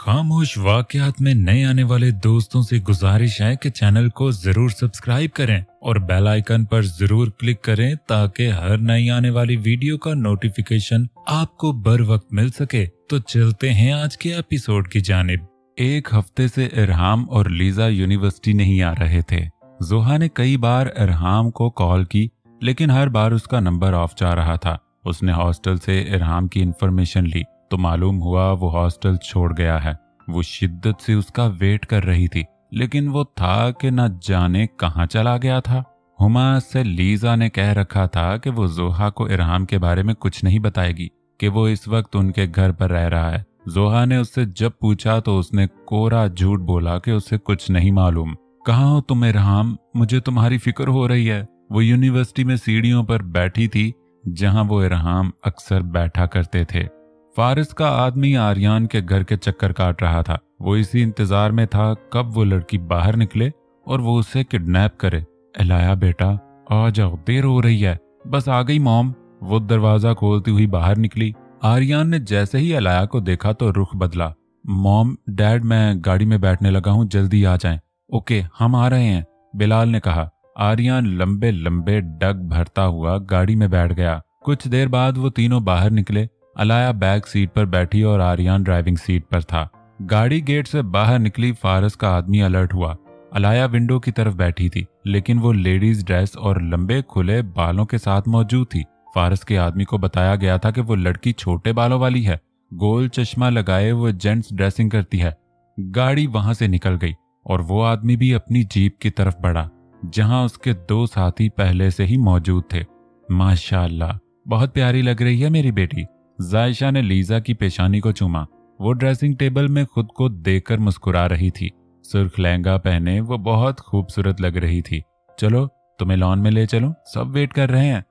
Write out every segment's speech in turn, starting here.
खामोश वाकयात में नए आने वाले दोस्तों से गुजारिश है कि चैनल को जरूर सब्सक्राइब करें और बेल आइकन पर जरूर क्लिक करें ताकि हर नई आने वाली वीडियो का नोटिफिकेशन आपको बर वक्त मिल सके। तो चलते हैं आज के एपिसोड की जानिब। एक हफ्ते से इरहाम और लीजा यूनिवर्सिटी नहीं आ रहे थे। जोहा ने कई बार इरहाम को कॉल की लेकिन हर बार उसका नंबर ऑफ जा रहा था। उसने हॉस्टल से इरहाम की इंफॉर्मेशन ली तो मालूम हुआ वो हॉस्टल छोड़ गया है। वो शिद्दत से उसका वेट कर रही थी लेकिन वो था कि न जाने कहाँ चला गया था। हुमा से लीजा ने कह रखा था कि वो जोहा को इरहाम के बारे में कुछ नहीं बताएगी कि वो इस वक्त उनके घर पर रह रहा है। जोहा ने उससे जब पूछा तो उसने कोरा झूठ बोला कि उसे कुछ नहीं मालूम। कहाँ हो तुम इरहाम, मुझे तुम्हारी फिक्र हो रही है। वो यूनिवर्सिटी में सीढ़ियों पर बैठी थी जहां वो इरहाम अक्सर बैठा करते थे। फारिस का आदमी आर्यान के घर के चक्कर काट रहा था। वो इसी इंतजार में था कब वो लड़की बाहर निकले और वो उसे किडनैप करे। एलाया बेटा आ जाओ, देर हो रही है। बस आ गई मॉम। वो दरवाजा खोलती हुई बाहर निकली। आर्यान ने जैसे ही एलाया को देखा तो रुख बदला। मॉम डैड, मैं गाड़ी में बैठने लगा हूँ, जल्दी आ जाएं। ओके, हम आ रहे हैं, बिलाल ने कहा। आर्यान लंबे लंबे डग भरता हुआ गाड़ी में बैठ गया। कुछ देर बाद वो तीनों बाहर निकले। अलाया बैक सीट पर बैठी और आर्यान ड्राइविंग सीट पर था। गाड़ी गेट से बाहर निकली। फारिस का आदमी अलर्ट हुआ। अलाया विंडो की तरफ बैठी थी लेकिन वो लेडीज ड्रेस और लंबे खुले बालों के साथ मौजूद थी। फारिस के आदमी को बताया गया था कि वो लड़की छोटे बालों वाली है, गोल चश्मा लगाए वो जेंट्स ड्रेसिंग करती है। गाड़ी वहां से निकल गई और वो आदमी भी अपनी जीप की तरफ बढ़ा जहां उसके दो साथी पहले से ही मौजूद थे। माशाअल्लाह, बहुत प्यारी लग रही है मेरी बेटी। जायशा ने लीजा की पेशानी को चूमा। वो ड्रेसिंग टेबल में खुद को देखकर मुस्कुरा रही थी। सुर्ख लहंगा पहने वो बहुत खूबसूरत लग रही थी। चलो तुम्हें लॉन में ले चलो, सब वेट कर रहे हैं।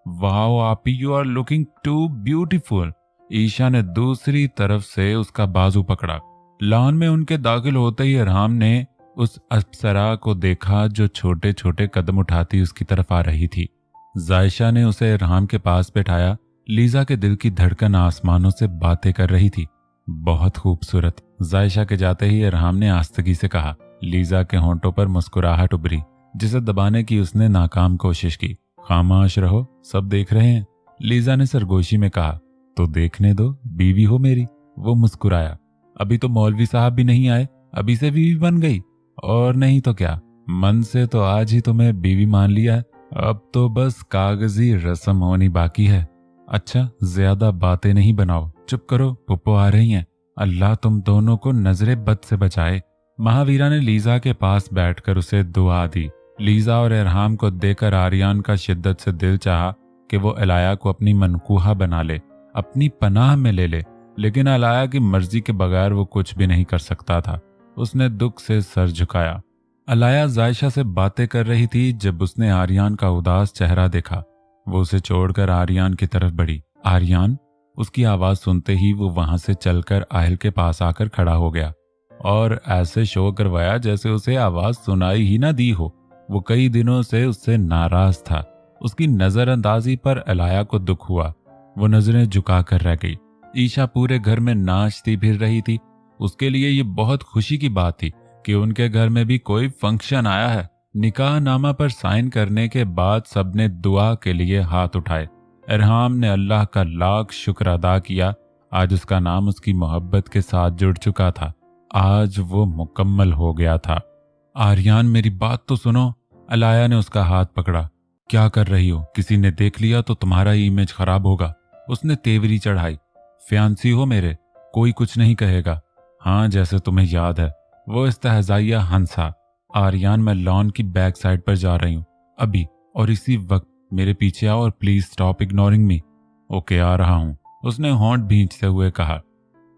वाओ आपी, you are looking too beautiful. Isha ने दूसरी तरफ से उसका बाजू पकड़ा। लॉन में उनके दाखिल होते ही इरहाम ने उस अप्सरा को देखा जो छोटे छोटे कदम उठाती उसकी तरफ आ रही थी। जायशा ने उसे इरहाम के पास बैठाया। लीजा के दिल की धड़कन आसमानों से बातें कर रही थी। बहुत खूबसूरत। जायशा के जाते ही इरहाम ने आस्तगी से कहा। लीजा के होंठों पर मुस्कुराहट उभरी जिसे दबाने की उसने नाकाम कोशिश की। खामोश रहो, सब देख रहे हैं, लीजा ने सरगोशी में कहा। तो देखने दो, बीवी हो मेरी। वो मुस्कुराया। अभी तो मौलवी साहब भी नहीं आए, अभी से बीवी बन गई। और नहीं तो क्या, मन से तो आज ही तुम्हें बीवी मान लिया है, अब तो बस कागजी रस्म होनी बाकी है। अच्छा, ज्यादा बातें नहीं बनाओ, चुप करो, पुप्पो आ रही हैं। अल्लाह तुम दोनों को नजरे बद से बचाए। महावीरा ने लीजा के पास बैठकर उसे दुआ दी। लीजा और इरहाम को देखकर आर्यान का शिद्दत से दिल चाहा कि वो अलाया को अपनी मनकूहा बना ले, अपनी पनाह में ले ले, लेकिन अलाया की मर्जी के बगैर वो कुछ भी नहीं कर सकता था। उसने दुख से सर झुकाया। अलाया जायशा से बातें कर रही थी जब उसने आर्यान का उदास चेहरा देखा। वो उसे छोड़कर आर्यान की तरफ बढ़ी। आर्यान, उसकी आवाज सुनते ही वो वहां से चलकर आहल के पास आकर खड़ा हो गया और ऐसे शो करवाया जैसे उसे आवाज सुनाई ही ना दी हो। वो कई दिनों से उससे नाराज था। उसकी नजरअंदाजी पर अलाया को दुख हुआ। वो नजरें झुकाकर रह गई। ईशा पूरे घर में नाचती फिर रही थी। उसके लिए ये बहुत खुशी की बात थी कि उनके घर में भी कोई फंक्शन आया है। निकाह नामा पर साइन करने के बाद सबने दुआ के लिए हाथ उठाए। इरहाम ने अल्लाह का लाख शुक्र अदा किया। आज उसका नाम उसकी मोहब्बत के साथ जुड़ चुका था। आज वो मुकम्मल हो गया था। आर्यान, मेरी बात तो सुनो। अलाया ने उसका हाथ पकड़ा। क्या कर रही हो, किसी ने देख लिया तो तुम्हारा इमेज खराब होगा। उसने तेवरी चढ़ाई। फ्यांसी हो मेरे, कोई कुछ नहीं कहेगा। हाँ, जैसे तुम्हें याद है। वो इस्तेहज़ाइया हंसा। आर्यान, मैं लॉन की बैक साइड पर जा रही हूँ अभी, और इसी वक्त मेरे पीछे आओ और please stop ignoring me. Okay, आ रहा हूँ, उसने होंठ भींचते हुए कहा।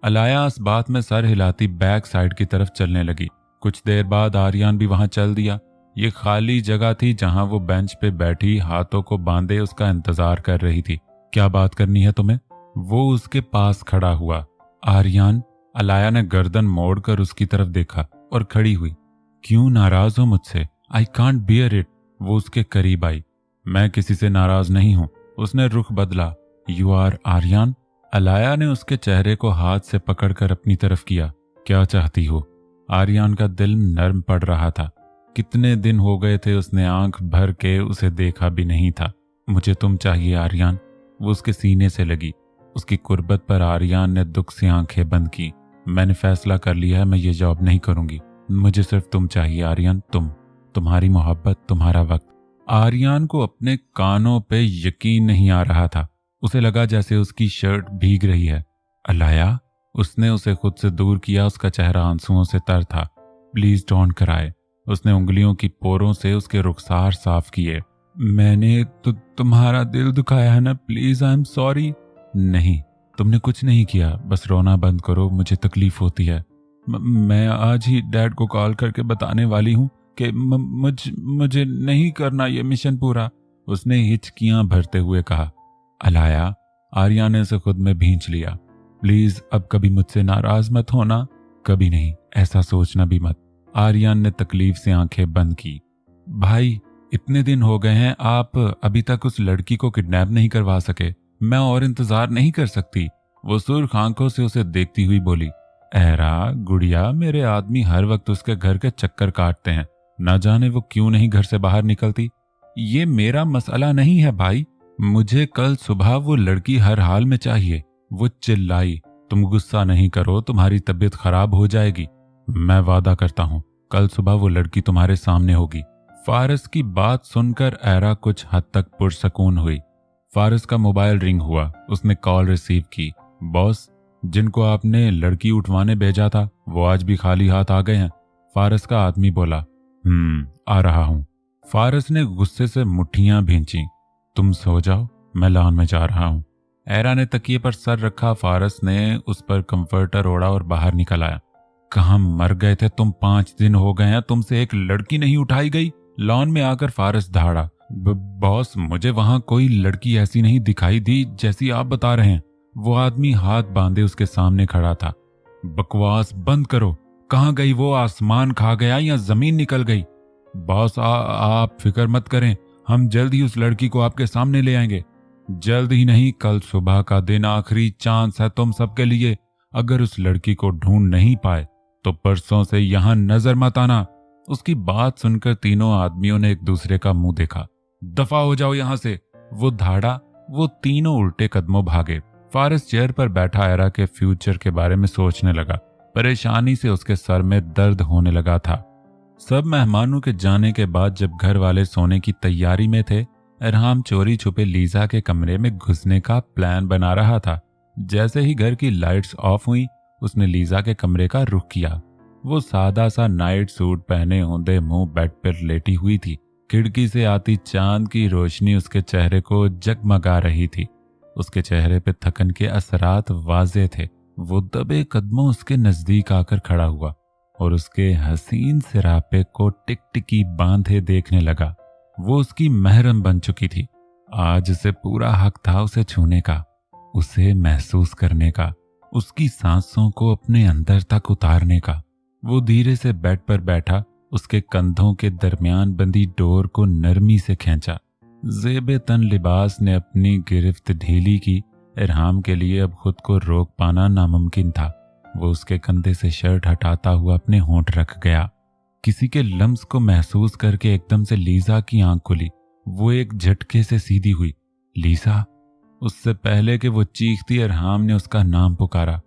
अलाया इस बात में सर हिलाती बैक साइड की तरफ चलने लगी। कुछ देर बाद आर्यान भी वहां चल दिया। ये खाली जगह थी जहां वो बेंच पे बैठी हाथों को बांधे उसका इंतजार कर रही थी। क्या बात करनी है तुम्हें? वो उसके पास खड़ा हुआ। आर्यान, अलाया ने गर्दन मोड़कर उसकी तरफ देखा और खड़ी हुई। क्यों नाराज हो मुझसे? I can't bear it. वो उसके करीब आई। मैं किसी से नाराज नहीं हूं। उसने रुख बदला। You are Aryan? अलाया ने उसके चेहरे को हाथ से पकड़कर अपनी तरफ किया। क्या चाहती हो? आर्यन का दिल नर्म पड़ रहा था। कितने दिन हो गए थे उसने आंख भर के उसे देखा भी नहीं था। मुझे तुम चाहिए आर्यन। वो उसके सीने से लगी। उसकी कुर्बत पर आर्यन ने दुख से आंखें बंद की। मैंने फैसला कर लिया है, मैं ये जॉब नहीं करूंगी। मुझे सिर्फ तुम चाहिए आर्यन, तुम्हारी मोहब्बत, तुम्हारा वक्त। आर्यन को अपने कानों पे यकीन नहीं आ रहा था। उसे लगा जैसे उसकी शर्ट भीग रही है। अलाया, उसने उसे खुद से दूर किया। उसका चेहरा आंसुओं से तर था। Please don't cry. उसने उंगलियों की पोरों से उसके रुखसार साफ किए। मैंने तुम्हारा दिल दुखाया है ना, प्लीज, आई एम सॉरी। नहीं, तुमने कुछ नहीं किया, बस रोना बंद करो, मुझे तकलीफ होती है। मैं आज ही डैड को कॉल करके बताने वाली हूँ कि मुझे नहीं करना ये मिशन पूरा। उसने हिचकियां भरते हुए कहा। अलाया, आर्या ने उसे खुद में भींच लिया। प्लीज अब कभी मुझसे नाराज मत होना। कभी नहीं, ऐसा सोचना भी मत। आर्यन ने तकलीफ से आंखें बंद की। भाई, इतने दिन हो गए हैं, आप अभी तक उस लड़की को किडनैप नहीं करवा सके। मैं और इंतजार नहीं कर सकती। वो सुर्ख आंखों से उसे देखती हुई बोली। एरा गुड़िया, मेरे आदमी हर वक्त उसके घर के चक्कर काटते हैं, न जाने वो क्यों नहीं घर से बाहर निकलती। ये मेरा मसला नहीं है भाई, मुझे कल सुबह वो लड़की हर हाल में चाहिए। वो चिल्लाई। तुम गुस्सा नहीं करो, तुम्हारी तबीयत खराब हो जाएगी। मैं वादा करता हूँ कल सुबह वो लड़की तुम्हारे सामने होगी। फारस की बात सुनकर एरा कुछ हद तक पुरसकून हुई। फारस का मोबाइल रिंग हुआ। उसने कॉल रिसीव की। बॉस, जिनको आपने लड़की उठवाने भेजा था वो आज भी खाली हाथ आ गए हैं। फारस का आदमी बोला। आ रहा हूं। फारस ने गुस्से से मुट्ठियां भींची। तुम सो जाओ, मैं लॉन में जा रहा हूं। एरा ने तकिए पर सर रखा। फारस ने उस पर कंफर्टर ओढ़ा और बाहर निकल आया। कहाँ मर गए थे तुम? 5 दिन हो गए हैं, तुमसे एक लड़की नहीं उठाई गई। लॉन में आकर फारस दहाड़ा। बॉस, मुझे वहां कोई लड़की ऐसी नहीं दिखाई दी जैसी आप बता रहे हैं। वो आदमी हाथ बांधे उसके सामने खड़ा था। बकवास बंद करो। कहाँ गई वो? आसमान खा गया या जमीन निकल गई? बॉस, आप फिक्र मत करें, हम जल्द ही उस लड़की को आपके सामने ले आएंगे। जल्द ही नहीं, कल सुबह का दिन आखिरी चांस है तुम सबके लिए। अगर उस लड़की को ढूंढ नहीं पाए तो परसों से यहां नजर मत आना। उसकी बात सुनकर तीनों आदमियों ने एक दूसरे का मुंह देखा। दफा हो जाओ यहां से, वो धाड़ा। वो तीनों उल्टे कदमों भागे। फारस चेयर पर बैठा एरा के फ्यूचर के बारे में सोचने लगा। परेशानी से उसके सर में दर्द होने लगा था। सब मेहमानों के जाने के बाद जब घर वाले सोने की तैयारी में थे, इरहाम चोरी छुपे लीजा के कमरे में घुसने का प्लान बना रहा था। जैसे ही घर की लाइट्स ऑफ हुई, उसने लीजा के कमरे का रुख किया। वो सादा सा नाइट सूट पहने औंधे मुंह बेड पर लेटी हुई थी। खिड़की से आती चांद की रोशनी उसके चेहरे को जगमगा रही थी। उसके चेहरे पे थकन के असरात वाजे थे। वो दबे कदमों उसके नजदीक आकर खड़ा हुआ और उसके हसीन सिरापे को टिकटिकी बांधे देखने लगा। वो उसकी महरम बन चुकी थी। आज उसे पूरा हक था उसे छूने का, उसे महसूस करने का, उसकी सांसों को अपने अंदर तक उतारने का। वो धीरे से बेड पर बैठा, उसके कंधों के दरमियान बंधी डोर को नरमी से खींचा। ज़ेबे तन लिबास ने अपनी गिरफ्त ढीली की। इरहाम के लिए अब खुद को रोक पाना नामुमकिन था। वो उसके कंधे से शर्ट हटाता हुआ अपने होंठ रख गया। किसी के लम्स को महसूस करके एकदम से लीजा की आंख खुली। वो एक झटके से सीधी हुई। लीजा। उससे पहले कि वो चीखती, इरहाम ने उसका नाम पुकारा।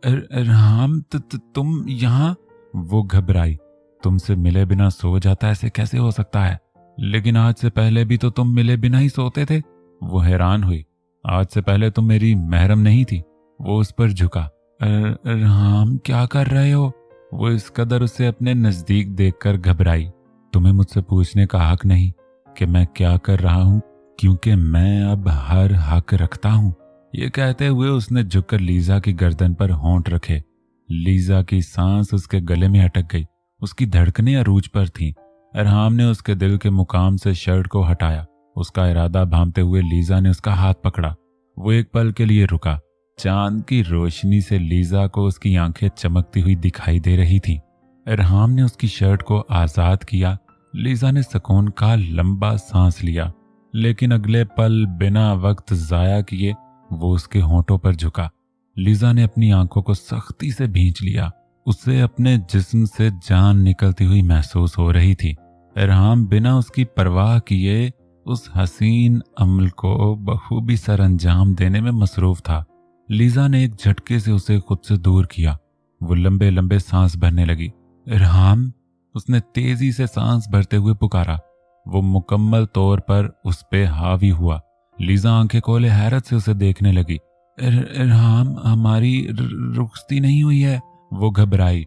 इरहाम, तुम यहाँ? वो घबराई। तुमसे मिले बिना सो जाता, ऐसे कैसे हो सकता है? लेकिन आज से पहले भी तो तुम मिले बिना ही सोते थे। वो हैरान हुई। आज से पहले तुम मेरी महरम नहीं थी। वो उस पर झुका। इरहाम, क्या कर रहे हो? वो इस कदर उसे अपने नजदीक देखकर घबराई। तुम्हें मुझसे पूछने का हक नहीं कि मैं क्या कर रहा हूं, क्योंकि मैं अब हर हक रखता हूं। ये कहते हुए उसने झुककर लीजा की गर्दन पर होंठ रखे। लीजा की सांस उसके गले में अटक गई। उसकी धड़कनें अरूज पर थीं। इरहाम ने उसके दिल के मुकाम से शर्ट को हटाया। उसका इरादा भांपते हुए लीजा ने उसका हाथ पकड़ा। वो एक पल के लिए रुका। चांद की रोशनी से लीजा को उसकी आंखें चमकती हुई दिखाई दे रही थीं। इरहाम ने उसकी शर्ट को आजाद किया। लीजा ने सुकून का लंबा सांस लिया, लेकिन अगले पल बिना वक्त जाया किए वो उसके होंठों पर झुका। लीजा ने अपनी आंखों को सख्ती से भींच लिया। उसे अपने जिस्म से जान निकलती हुई महसूस हो रही थी। इरहाम बिना उसकी परवाह किए उस हसीन अमल को बखूबी सर अंजाम देने में मसरूफ था। लीजा ने एक झटके से उसे खुद से दूर किया। वो लंबे लंबे सांस भरने लगी। इरहाम, उसने तेजी से सांस भरते हुए पुकारा। वो मुकम्मल तौर पर उस पे हावी हुआ। लीजा आंखें खोले हैरत से उसे देखने लगी। इरहाम, हमारी रुखसती नहीं हुई है। वो घबराई।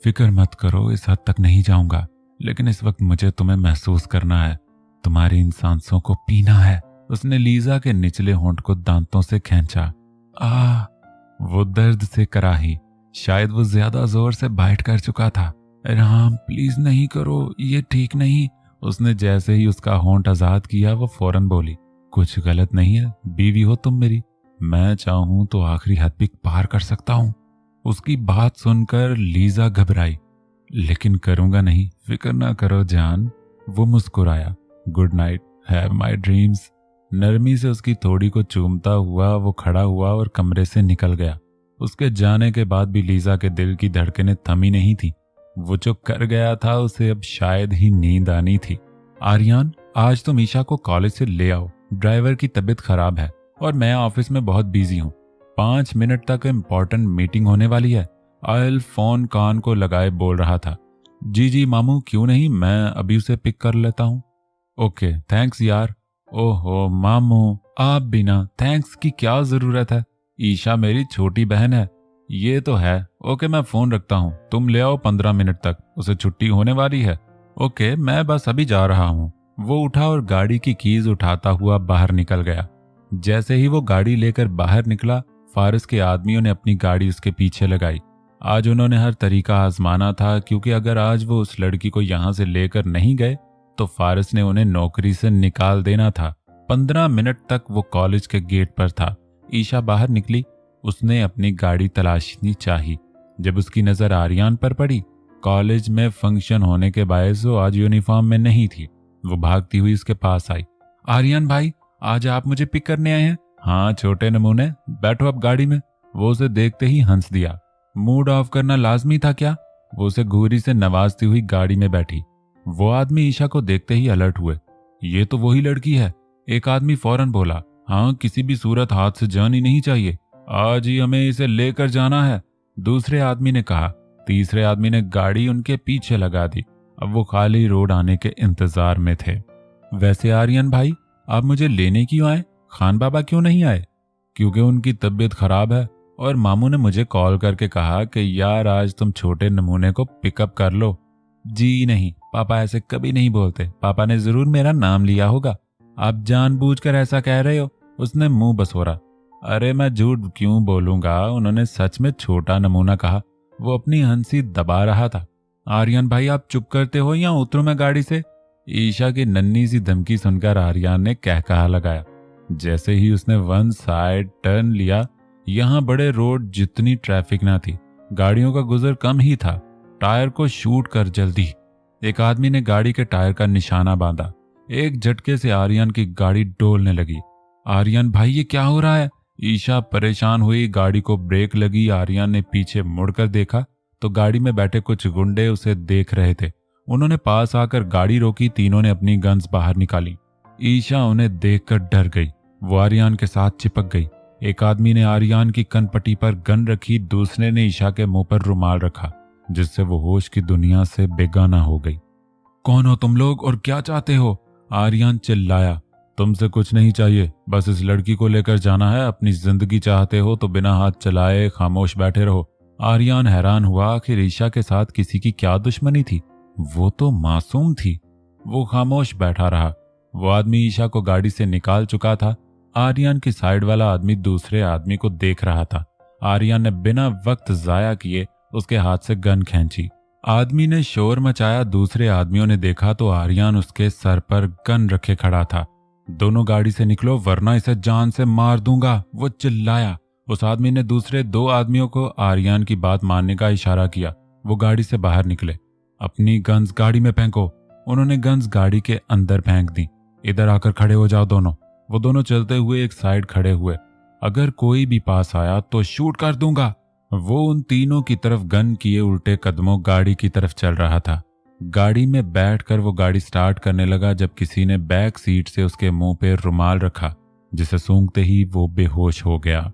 फिक्र मत करो, इस हद तक नहीं जाऊंगा, लेकिन इस वक्त मुझे तुम्हें महसूस करना है। तुम्हारी इन सांसों को पीना है। उसने लीजा के निचले होंठ को दांतों से खींचा। वो दर्द से कराही। शायद वो ज्यादा जोर से बाइट कर चुका था। इरहाम, प्लीज नहीं करो, ये ठीक नहीं। उसने जैसे ही उसका होंठ आजाद किया वो फौरन बोली, कुछ गलत नहीं है, बीवी हो तुम मेरी। मैं चाहूं तो आखिरी हद भी पार कर सकता हूं। उसकी बात सुनकर लीजा घबराई। लेकिन करूंगा नहीं, फिक्र ना करो जान। वो मुस्कुराया। Good night, have my dreams. नरमी से उसकी थोड़ी को चूमता हुआ वो खड़ा हुआ और कमरे से निकल गया। उसके जाने के बाद भी लीजा के दिल की धड़कनें थमी नहीं थी। वो जो कर गया था उसे अब शायद ही नींद आनी थी। आर्यन, आज तुम ईशा को कॉलेज से ले आओ। ड्राइवर की तबीयत खराब है और मैं ऑफिस में बहुत बिजी हूँ। 5 मिनट तक इम्पोर्टेंट मीटिंग होने वाली है। आयल फोन कान को लगाए बोल रहा था। जी मामू, क्यों नहीं, मैं अभी उसे पिक कर लेता हूँ। ओके, थैंक्स यार। ओहो मामू, आप बिना थैंक्स की क्या जरूरत है। ईशा मेरी छोटी बहन है। ये तो है। ओके, मैं फोन रखता हूँ, तुम ले आओ 15 मिनट तक, उसे छुट्टी होने वाली है। ओके, मैं बस अभी जा रहा हूँ। वो उठा और गाड़ी की कीज उठाता हुआ बाहर निकल गया। जैसे ही वो गाड़ी लेकर बाहर निकला, फारिस के आदमियों ने अपनी गाड़ी उसके पीछे लगाई। आज उन्होंने हर तरीका आजमाना था, क्योंकि अगर आज वो उस लड़की को यहाँ से लेकर नहीं गए तो फारिस ने उन्हें नौकरी से निकाल देना था। 15 मिनट तक वो कॉलेज के गेट पर था। ईशा बाहर निकली। उसने अपनी गाड़ी तलाशनी चाही। जब उसकी नजर आर्यन पर पड़ी, कॉलेज में फंक्शन होने के बायस वो आज यूनिफॉर्म में नहीं थी। वो भागती हुई उसके पास आई। आर्यन भाई, आज आप मुझे पिक करने आए हैं? हाँ छोटे नमूने, बैठो अब गाड़ी में। वो उसे देखते ही हंस दिया। मूड ऑफ करना लाजमी था क्या? वो उसे घूरी से नवाजती हुई गाड़ी में बैठी। वो आदमी ईशा को देखते ही अलर्ट हुए। ये तो वही लड़की है। एक आदमी फौरन बोला, हाँ किसी भी सूरत हाथ से जानी नहीं चाहिए, आज ही हमें इसे लेकर जाना है। दूसरे आदमी ने कहा। तीसरे आदमी ने गाड़ी उनके पीछे लगा दी। अब वो खाली रोड आने के इंतजार में थे। वैसे आर्यन भाई, आप मुझे लेने क्यों आए? खान बाबा क्यों नहीं आए? क्योंकि उनकी तबीयत खराब है और मामू ने मुझे कॉल करके कहा कि यार आज तुम छोटे नमूने को पिकअप कर लो। जी नहीं, पापा ऐसे कभी नहीं बोलते। पापा ने जरूर मेरा नाम लिया होगा। आप जानबूझकर ऐसा कह रहे हो। उसने मुंह बसोरा। अरे मैं झूठ क्यों बोलूंगा, उन्होंने सच में छोटा नमूना कहा। वो अपनी हंसी दबा रहा था। आर्यन भाई, आप चुप करते हो या उतरूं मैं गाड़ी से? ईशा की नन्ही सी धमकी सुनकर आर्यन ने कहकहा लगाया। जैसे ही उसने वन साइड टर्न लिया, यहाँ बड़े रोड जितनी ट्रैफिक ना थी, गाड़ियों का गुजर कम ही था। टायर को शूट कर जल्दी। एक आदमी ने गाड़ी के टायर का निशाना बांधा। एक झटके से आर्यन की गाड़ी डोलने लगी। आर्यन भाई, ये क्या हो रहा है? ईशा परेशान हुई। गाड़ी को ब्रेक लगी। आर्यन ने पीछे मुड़कर देखा तो गाड़ी में बैठे कुछ गुंडे उसे देख रहे थे। उन्होंने पास आकर गाड़ी रोकी। तीनों ने अपनी गन्स बाहर निकाली। ईशा उन्हें देखकर डर गई। वो आर्यन के साथ चिपक गई। एक आदमी ने आर्यन की कनपट्टी पर गन रखी, दूसरे ने ईशा के मुंह पर रुमाल रखा, जिससे वो होश की दुनिया से बेगाना हो गई। कौन हो तुम लोग और क्या चाहते हो? आर्यन चिल्लाया। तुमसे कुछ नहीं चाहिए, बस इस लड़की को लेकर जाना है। अपनी जिंदगी चाहते हो तो बिना हाथ चलाए खामोश बैठे रहो। आर्यन हैरान हुआ, आखिर ईशा के साथ किसी की क्या दुश्मनी थी? वो तो मासूम थी। वो खामोश बैठा रहा। वो आदमी ईशा को गाड़ी से निकाल चुका था। आर्यन की साइड वाला आदमी दूसरे आदमी को देख रहा था। आर्यन ने बिना वक्त जाया किए उसके हाथ से गन खींची। आदमी ने शोर मचाया। दूसरे आदमियों ने देखा तो आर्यन उसके सर पर गन रखे खड़ा था। दोनों गाड़ी से निकलो वरना इसे जान से मार दूंगा, वो चिल्लाया। उस आदमी ने दूसरे 2 आदमियों को आर्यन की बात मानने का इशारा किया। वो गाड़ी से बाहर निकले। अपनी गन्स गाड़ी में फेंको। उन्होंने गन्स गाड़ी के अंदर फेंक दी। इधर आकर खड़े हो जाओ दोनों। वो दोनों चलते हुए एक साइड खड़े हुए। अगर कोई भी पास आया तो शूट कर दूंगा। वो उन तीनों की तरफ गन किए उल्टे कदमों गाड़ी की तरफ चल रहा था। गाड़ी में बैठकर वो गाड़ी स्टार्ट करने लगा जब किसी ने बैक सीट से उसके मुंह पे रुमाल रखा, जिसे सूंघते ही वो बेहोश हो गया।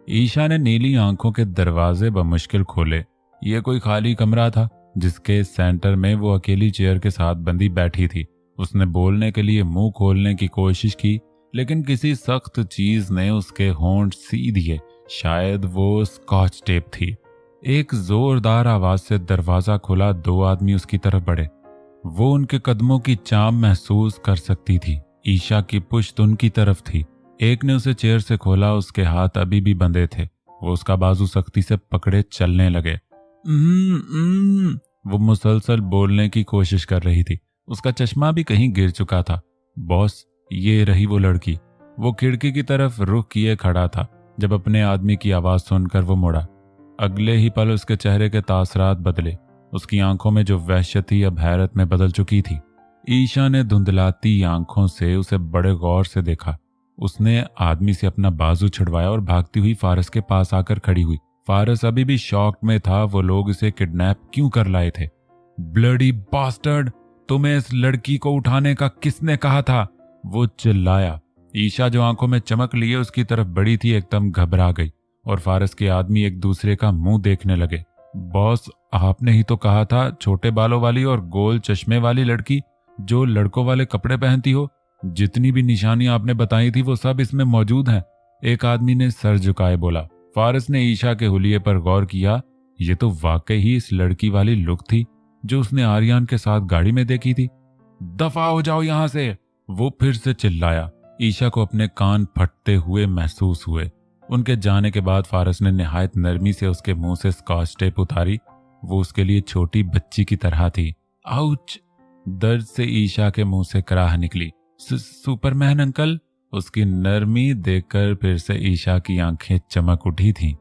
ईशा ने नीली आंखों के दरवाजे बमुश्किल खोले। ये कोई खाली कमरा था जिसके सेंटर में वो अकेली चेयर के साथ बंदी बैठी थी। उसने बोलने के लिए मुंह खोलने की कोशिश की, लेकिन किसी सख्त चीज ने उसके होंठ सी दिए। शायद वो स्कॉच टेप थी। एक जोरदार आवाज से दरवाजा खुला। 2 आदमी उसकी तरफ बढ़े। वो उनके कदमों की चाम महसूस कर सकती थी। ईशा की पुश्त उनकी तरफ थी। एक ने उसे चेयर से खोला। उसके हाथ अभी भी बंधे थे। वो उसका बाजू सख्ती से पकड़े चलने लगे। वो मुसलसल बोलने की कोशिश कर रही थी। उसका चश्मा भी कहीं गिर चुका था। बॉस, ये रही वो लड़की। वो खिड़की की तरफ रुख किए खड़ा था जब अपने आदमी की आवाज सुनकर वो मुड़ा। अगले ही पल उसके चेहरे के तासरात बदले। उसकी आंखों में जो वहशत थी अब हैरत में बदल चुकी थी। ईशा ने धुंधलाती आंखों से उसे बड़े गौर से देखा। उसने आदमी से अपना बाजू छुड़वाया और भागती हुई फारस के पास आकर खड़ी हुई। फारस अभी भी शॉक में था। वो लोग इसे किडनैप क्यों कर लाए थे? ब्लडी बास्टर्ड, तुम्हें इस लड़की को उठाने का किसने कहा था? वो चिल्लाया। ईशा जो आंखों में चमक लिए उसकी तरफ बढ़ी थी, एकदम घबरा गई और फारस के आदमी एक दूसरे का मुंह देखने लगे। बॉस, आपने ही तो कहा था छोटे बालों वाली और गोल चश्मे वाली लड़की जो लड़कों वाले कपड़े पहनती हो। जितनी भी निशानी आपने बताई थी वो सब इसमें मौजूद हैं। एक आदमी ने सर झुकाए बोला। फारस ने ईशा के हुलिये पर गौर किया। ये तो वाकई ही इस लड़की वाली लुक थी जो उसने आर्यन के साथ गाड़ी में देखी थी। दफा हो जाओ यहां से, वो फिर से चिल्लाया। ईशा को अपने कान फटते हुए महसूस हुए। उनके जाने के बाद फारस ने निहायत नरमी से उसके मुंह से स्कॉच टेप उतारी। वो उसके लिए छोटी बच्ची की तरह थी। आउच! दर्द से ईशा के मुंह से कराह निकली। Superman uncle! उसकी नरमी देखकर फिर से ईशा की आंखें चमक उठी थीं।